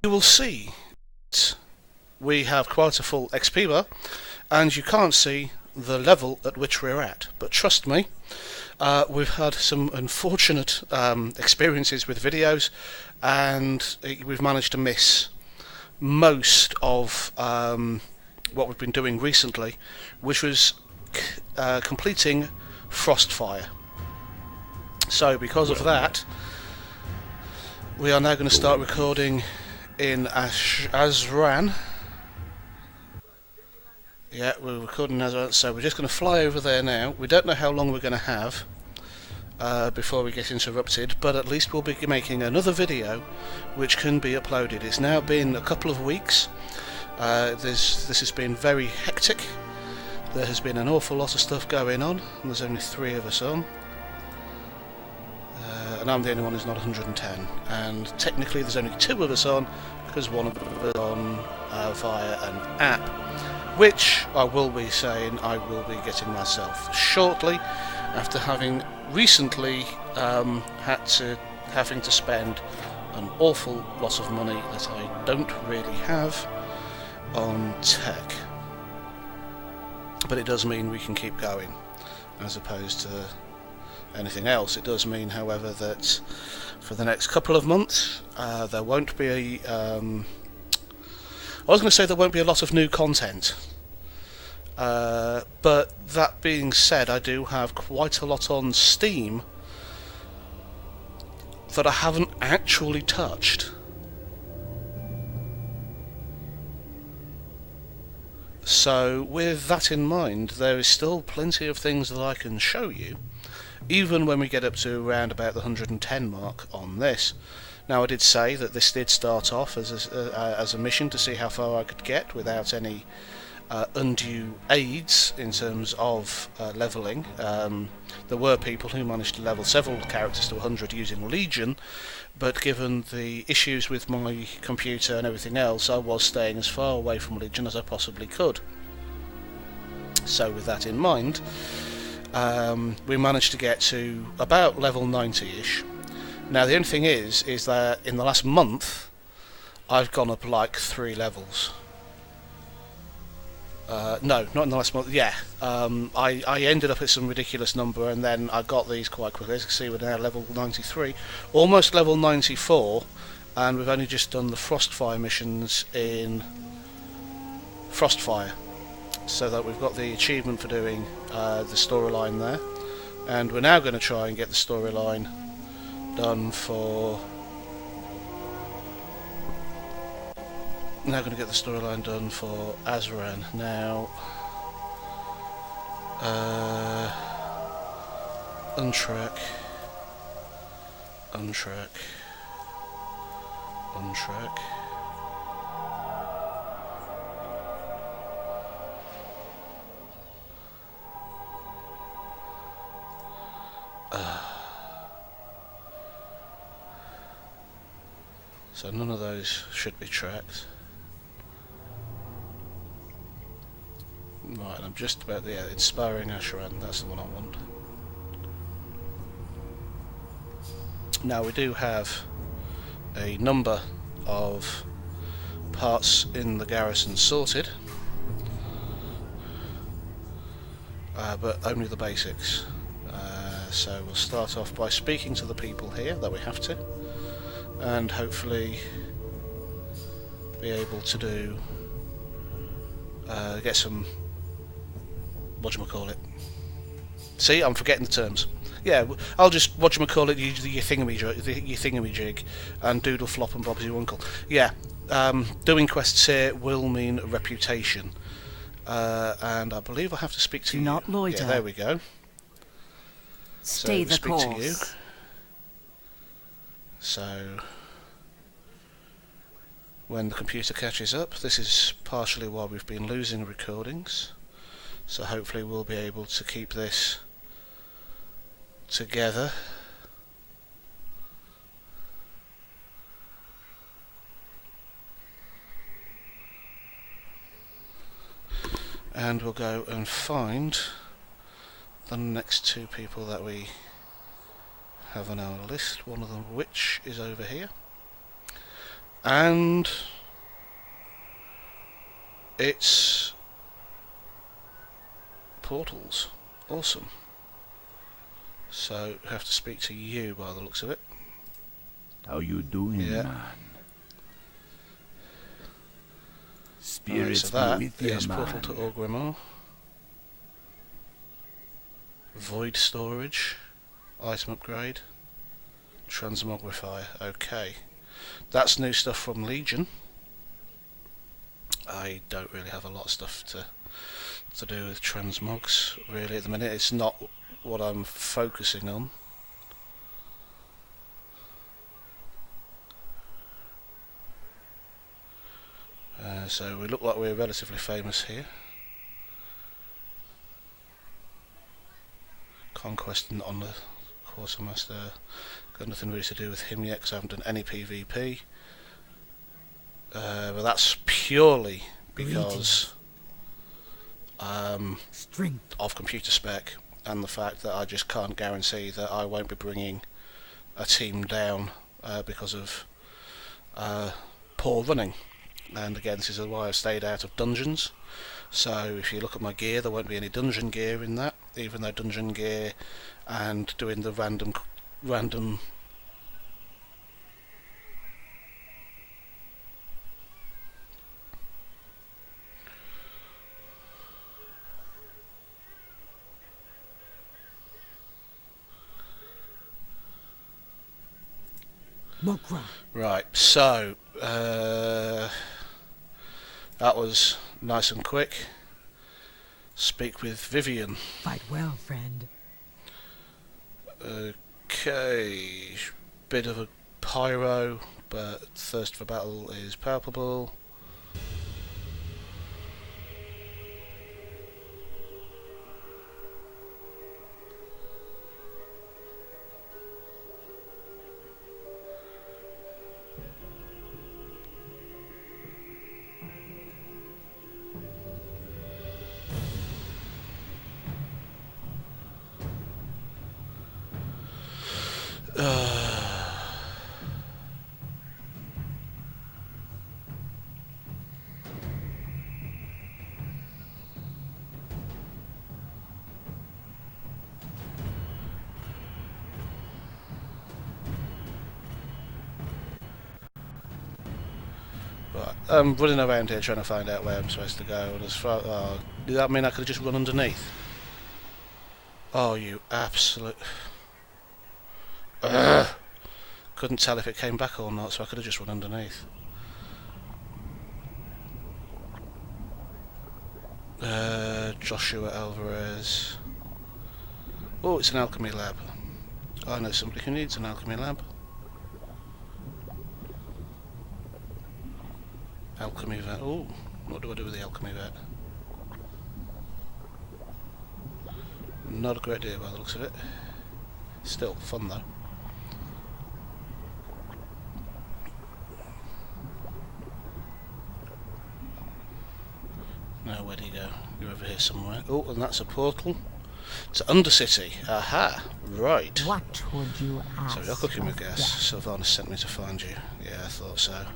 you will see we have quite a full XP bar, and you can't see the level at which we're at. But trust me, we've had some unfortunate experiences with videos, and we've managed to miss most of what we've been doing recently, which was completing Frostfire. So because of that, we are now going to start recording in Azran. Yeah, we're recording in Azran, so we're just going to fly over there now. We don't know how long we're going to have before we get interrupted, but at least we'll be making another video which can be uploaded. It's now been a couple of weeks. This has been very hectic. There has been an awful lot of stuff going on, and there's only 3 of us on. And I'm the only one who's not 110. And technically there's only 2 of us on, because one of us is on via an app, which I will be saying I will be getting myself shortly, after having recently having to spend an awful lot of money that I don't really have on tech. But it does mean we can keep going, as opposed to anything else. It does mean, however, that for the next couple of months there won't be I was going to say there won't be a lot of new content, but that being said, I do have quite a lot on Steam that I haven't actually touched. So with that in mind, there is still plenty of things that I can show you, even when we get up to around about the 110 mark on this. Now, I did say that this did start off as a mission to see how far I could get without any undue aids in terms of levelling. There were people who managed to level several characters to 100 using Legion, but given the issues with my computer and everything else, I was staying as far away from Legion as I possibly could. So with that in mind, we managed to get to about level 90-ish. Now the only thing is that in the last month I've gone up like 3 levels. No, not in the last month. Yeah, I ended up at some ridiculous number, and then I got these quite quickly. As you can see, we're now level 93, almost level 94, and we've only just done the Frostfire missions in Frostfire, so that we've got the achievement for doing the storyline there, and we're now going to try and get the storyline done for. Now going to get the storyline done for Azran. Now, untrack, untrack, untrack. So none of those should be tracked. Right, I'm just about there. Yeah, Inspiring Ashran, that's the one I want. Now we do have a number of parts in the garrison sorted, but only the basics. So we'll start off by speaking to the people here, that we have to, and hopefully be able to do get some, whatchamacallit. See, I'm forgetting the terms. Yeah, I'll just, whatchamacallit, your thingamajig, and doodle flop and Bob's your uncle. Yeah, doing quests here will mean reputation. And I believe I have to speak to you. Do not loiter. Yeah, there we go. Stay So, the speak course. to you. So, when the computer catches up, this is partially why we've been losing recordings. So hopefully we'll be able to keep this together. And we'll go and find the next 2 people that we have on our list, one of them which is over here. And it's portals. Awesome. So I have to speak to you by the looks of it. How you doing, Yeah. man? Right, Spirits so that be with you, is man. portal to Orgrimmar. Void storage. Item upgrade. Transmogrifier. Okay. That's new stuff from Legion. I don't really have a lot of stuff to do with transmogs, really, at the minute. It's not what I'm focusing on. So we look like we're relatively famous here. Conquest on the Quartermaster. Got nothing really to do with him yet because I haven't done any PvP. But that's purely because of computer spec and the fact that I just can't guarantee that I won't be bringing a team down because of poor running. And again, this is why I've stayed out of dungeons. So if you look at my gear, there won't be any dungeon gear in that, even though dungeon gear and doing the random Right, so that was nice and quick. Speak with Vivian. Fight well, friend. Okay, bit of a pyro, but thirst for battle is palpable. Right, I'm running around here trying to find out where I'm supposed to go. And as far, does that mean I could just run underneath? Oh, you absolute... Couldn't tell if it came back or not, so I could have just run underneath. Joshua Alvarez. Oh, it's an alchemy lab. I know somebody who needs an alchemy lab. Alchemy vet. Oh, what do I do with the alchemy vet? Not a great deal by the looks of it. Still fun though. Now where do you go? You're over here somewhere. Oh, and that's a portal to Undercity. Aha, right. What would you ask? So you're cooking with of gas. death? Sylvanas sent me to find you. Yeah, I thought so.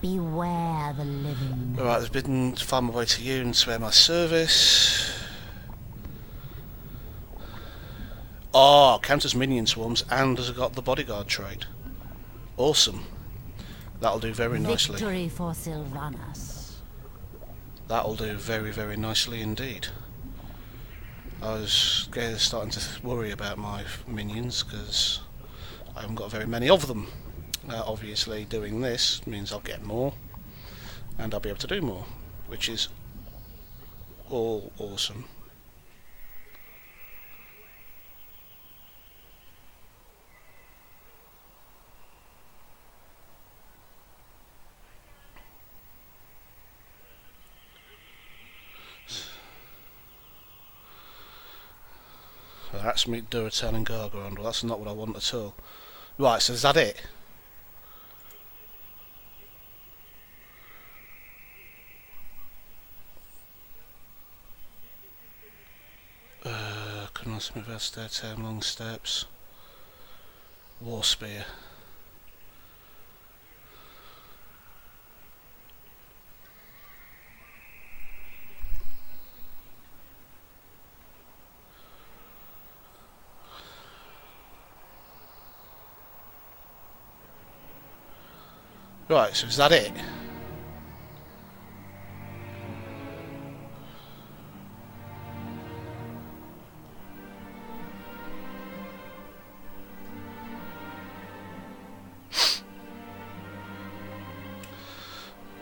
Beware the living. Alright, I've been to find my way to you and swear my service. Oh, counters minion swarms and has got the bodyguard trait. Awesome. That'll do very nicely. Victory for Sylvanas. That'll do very, very nicely indeed. I was starting to worry about my minions because I haven't got very many of them. Obviously doing this means I'll get more and I'll be able to do more, which is all awesome. So that's me Duratel and Gargaron. Well, that's not what I want at all. Right, so is that it? Couldn't I smith out stair term long steps? War spear. Right, so is that it?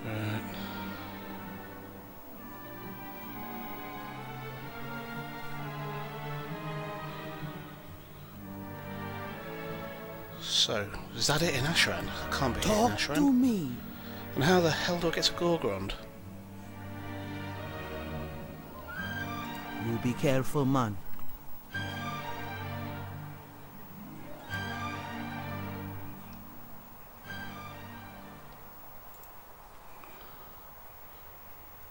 Right. So, is that it in Ashran? Can't be it in Talk Ashran. to me. And how the hell do I get to Gorgrond? You be careful, man.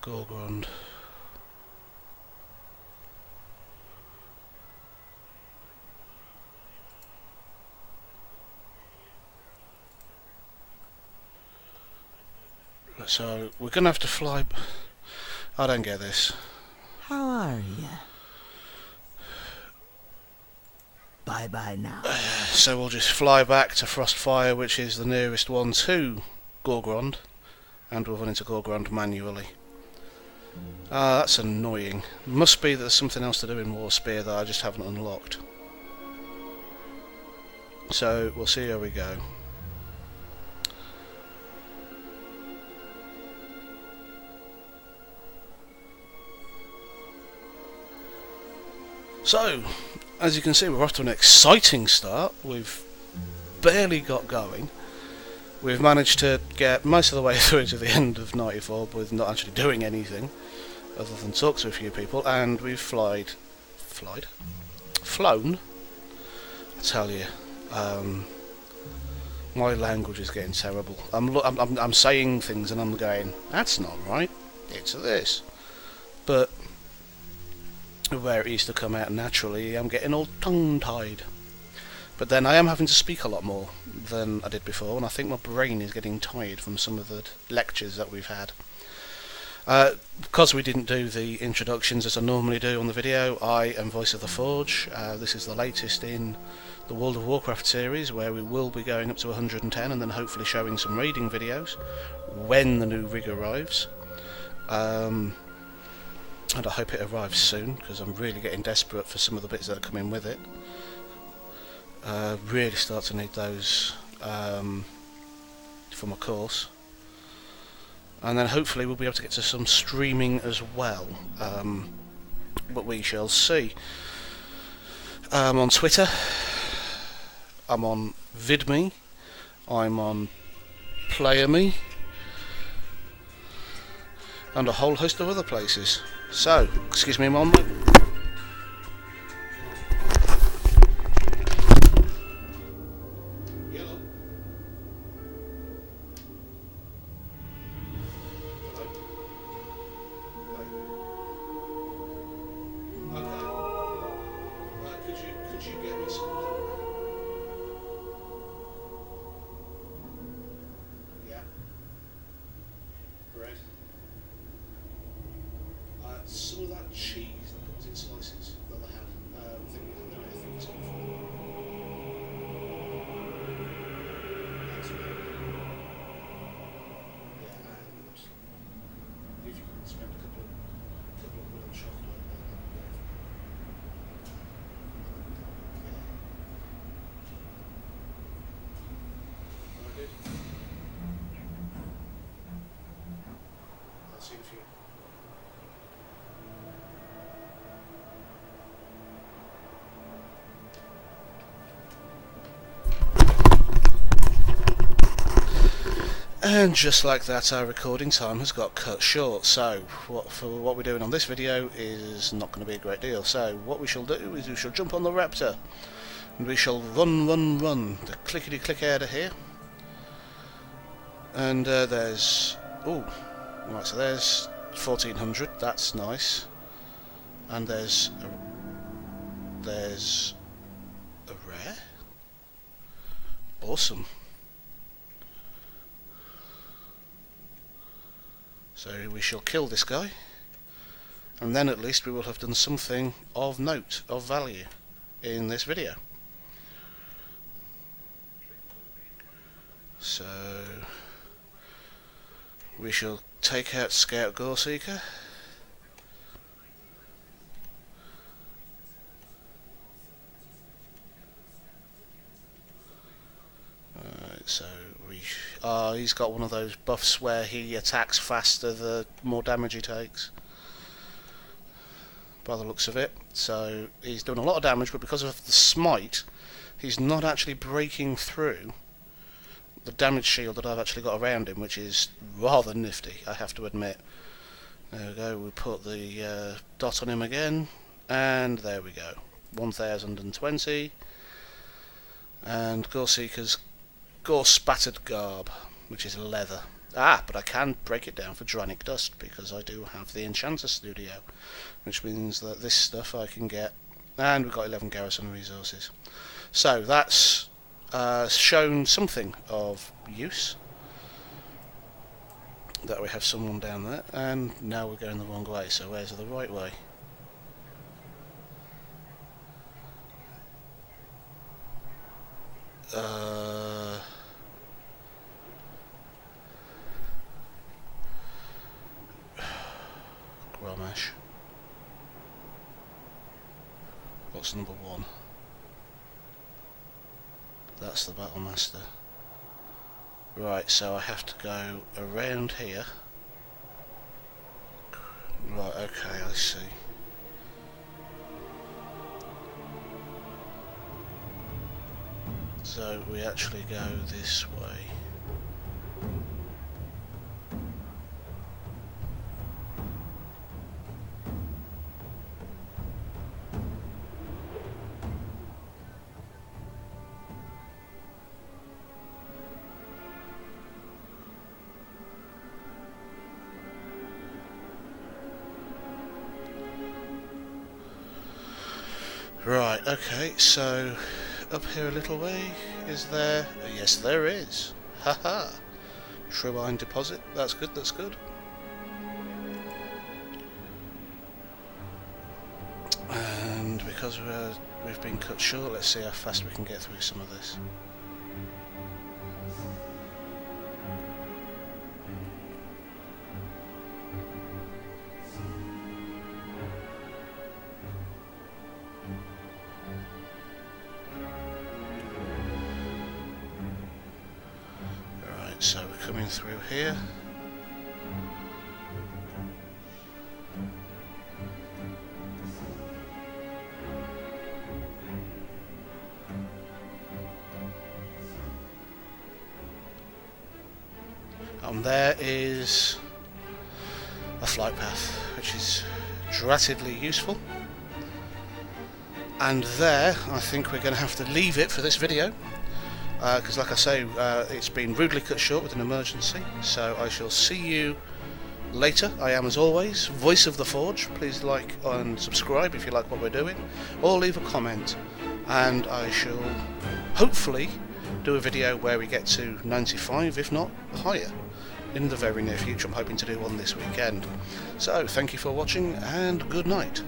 Gorgrond. So we're gonna have to fly. I don't get this. How are ya? Bye-bye now. So we'll just fly back to Frostfire, which is the nearest one to Gorgrond, and we'll run into Gorgrond manually. That's annoying. Must be that there's something else to do in Warspear that I just haven't unlocked. So we'll see how we go. So, as you can see, we're off to an exciting start. We've barely got going. We've managed to get most of the way through to the end of 94 with not actually doing anything other than talk to a few people, and we've flown. I tell you, my language is getting terrible. I'm saying things and I'm going, that's not right. It's this, but where it used to come out naturally, I'm getting all tongue-tied. But then I am having to speak a lot more than I did before, and I think my brain is getting tired from some of the lectures that we've had. Because we didn't do the introductions as I normally do on the video, I am Voice of the Forge. This is the latest in the World of Warcraft series, where we will be going up to 110 and then hopefully showing some raiding videos when the new rig arrives. And I hope it arrives soon, because I'm really getting desperate for some of the bits that are coming with it. Really start to need those for my course. And then hopefully we'll be able to get to some streaming as well. But we shall see. I'm on Twitter. I'm on VidMe. I'm on PlayerMe. And a whole host of other places. So, excuse me a moment. Yellow. Hello. Okay. Could you get me some milk? Yeah. Bread. Some of that cheese that comes in slices that they have, I think it's good for. That's good. Yeah, and if you can spend a couple of quid on chocolate, then that'd be great. Yeah. I did. I'll see if you. And just like that, our recording time has got cut short. So, what we're doing on this video is not going to be a great deal. So, what we shall do is we shall jump on the Raptor, and we shall run the clickety-click out of here. And there's... oh, right, so there's 1400, that's nice. And there's a rare? Awesome. So we shall kill this guy, and then at least we will have done something of note, of value, in this video. So, We shall take out Scout Goreseeker. So he's got one of those buffs where he attacks faster the more damage he takes, by the looks of it. So he's doing a lot of damage, but because of the smite, he's not actually breaking through the damage shield that I've actually got around him, which is rather nifty, I have to admit. There we go, we put the dot on him again, and there we go. 1020. And Goreseeker's Gore-spattered garb, which is leather. But I can break it down for Dranic Dust, because I do have the Enchanter Studio, which means that this stuff I can get. And we've got 11 garrison resources. So that's shown something of use. That we have someone down there, and now we're going the wrong way, so where's the right way? Gromash. What's number 1? That's the Battle Master. Right, so I have to go around here. Right, okay, I see. So we actually go this way. Right, okay, so up here a little way, is there? Yes, there is. Haha. True Iron Deposit. That's good, that's good. And because we've been cut short, let's see how fast we can get through some of this. So we're coming through here. And there is a flight path, which is dratedly useful. And there, I think we're going to have to leave it for this video. Because like I say, it's been rudely cut short with an emergency, so I shall see you later. I am, as always, Voice of the Forge. Please like and subscribe if you like what we're doing, or leave a comment, and I shall hopefully do a video where we get to 95, if not higher, in the very near future. I'm hoping to do one this weekend. So thank you for watching, and good night.